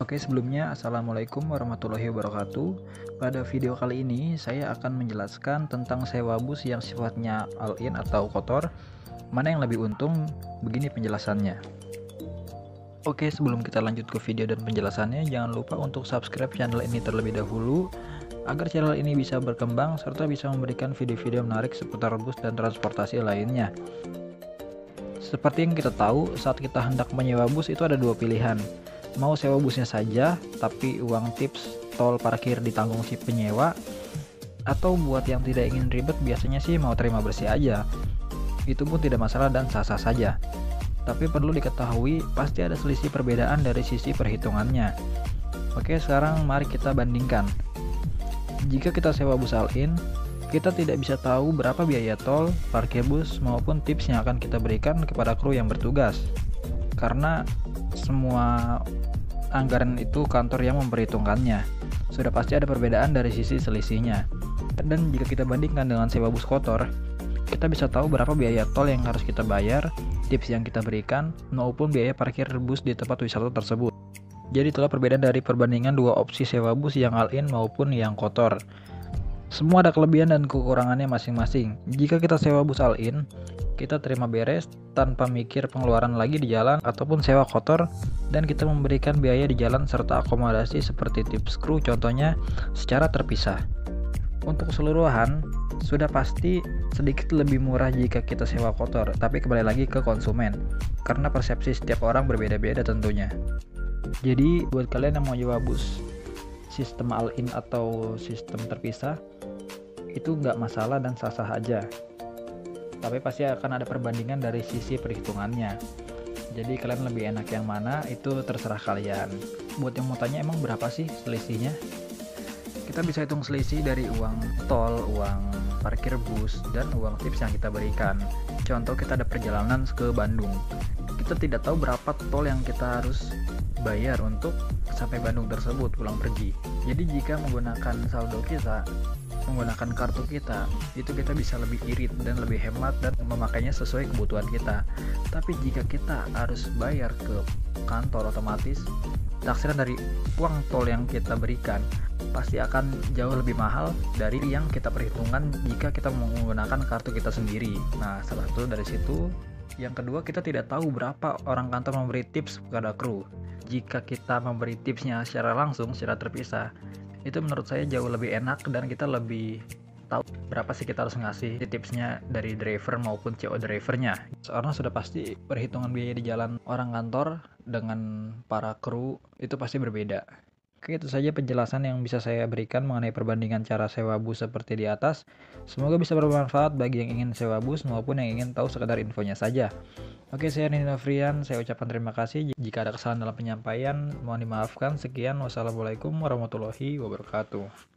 Oke, sebelumnya Assalamualaikum warahmatullahi wabarakatuh. Pada video kali ini saya akan menjelaskan tentang sewa bus yang sifatnya all-in atau kotor. Mana yang lebih untung? Begini penjelasannya. Oke, sebelum kita lanjut ke video dan penjelasannya, jangan lupa untuk subscribe channel ini terlebih dahulu agar channel ini bisa berkembang serta bisa memberikan video-video menarik seputar bus dan transportasi lainnya. Seperti yang kita tahu, saat kita hendak menyewa bus itu ada dua pilihan. Mau sewa busnya saja, tapi uang tips tol parkir ditanggung si penyewa, atau buat yang tidak ingin ribet biasanya sih mau terima bersih aja. Itu pun tidak masalah dan sah-sah saja. Tapi perlu diketahui, pasti ada selisih perbedaan dari sisi perhitungannya. Oke, sekarang mari kita bandingkan. Jika kita sewa bus all-in, kita tidak bisa tahu berapa biaya tol, parkir bus, maupun tips yang akan kita berikan kepada kru yang bertugas. Karena semua anggaran itu kantor yang memperhitungkannya. Sudah pasti ada perbedaan dari sisi selisihnya. Dan jika kita bandingkan dengan sewa bus kotor, kita bisa tahu berapa biaya tol yang harus kita bayar, tips yang kita berikan, maupun biaya parkir bus di tempat wisata tersebut. Jadi itulah perbedaan dari perbandingan dua opsi sewa bus yang all-in maupun yang kotor. Semua ada kelebihan dan kekurangannya masing-masing. Jika kita sewa bus all-in, kita terima beres tanpa mikir pengeluaran lagi di jalan ataupun sewa kotor, dan kita memberikan biaya di jalan serta akomodasi seperti tips kru contohnya secara terpisah. Untuk keseluruhan, sudah pasti sedikit lebih murah jika kita sewa kotor, tapi kembali lagi ke konsumen, karena persepsi setiap orang berbeda-beda tentunya. Jadi buat kalian yang mau sewa bus sistem all-in atau sistem terpisah, itu nggak masalah dan sah-sah aja. Tapi pasti akan ada perbandingan dari sisi perhitungannya. Jadi kalian lebih enak yang mana, itu terserah kalian. Buat yang mau tanya emang berapa sih selisihnya? Kita bisa hitung selisih dari uang tol, uang parkir bus, dan uang tips yang kita berikan. Contoh kita ada perjalanan ke Bandung. Kita tidak tahu berapa tol yang kita harus bayar untuk sampai Bandung tersebut pulang pergi. Jadi jika menggunakan saldo kita, menggunakan kartu kita, itu kita bisa lebih irit dan lebih hemat dan memakainya sesuai kebutuhan kita. Tapi jika kita harus bayar ke kantor, otomatis taksiran dari uang tol yang kita berikan pasti akan jauh lebih mahal dari yang kita perhitungkan jika kita menggunakan kartu kita sendiri. Nah, salah satu dari situ. Yang kedua, kita tidak tahu berapa orang kantor memberi tips kepada kru. Jika kita memberi tipsnya secara langsung, secara terpisah, itu menurut saya jauh lebih enak dan kita lebih tahu berapa sih kita harus ngasih tipsnya dari driver maupun CO drivernya. Karena sudah pasti perhitungan biaya di jalan orang kantor dengan para kru itu pasti berbeda. Oke, itu saja penjelasan yang bisa saya berikan mengenai perbandingan cara sewa bus seperti di atas. Semoga bisa bermanfaat bagi yang ingin sewa bus maupun yang ingin tahu sekedar infonya saja. Oke, saya Nino Frian, saya ucapkan terima kasih. Jika ada kesalahan dalam penyampaian, mohon dimaafkan. Sekian, wassalamualaikum warahmatullahi wabarakatuh.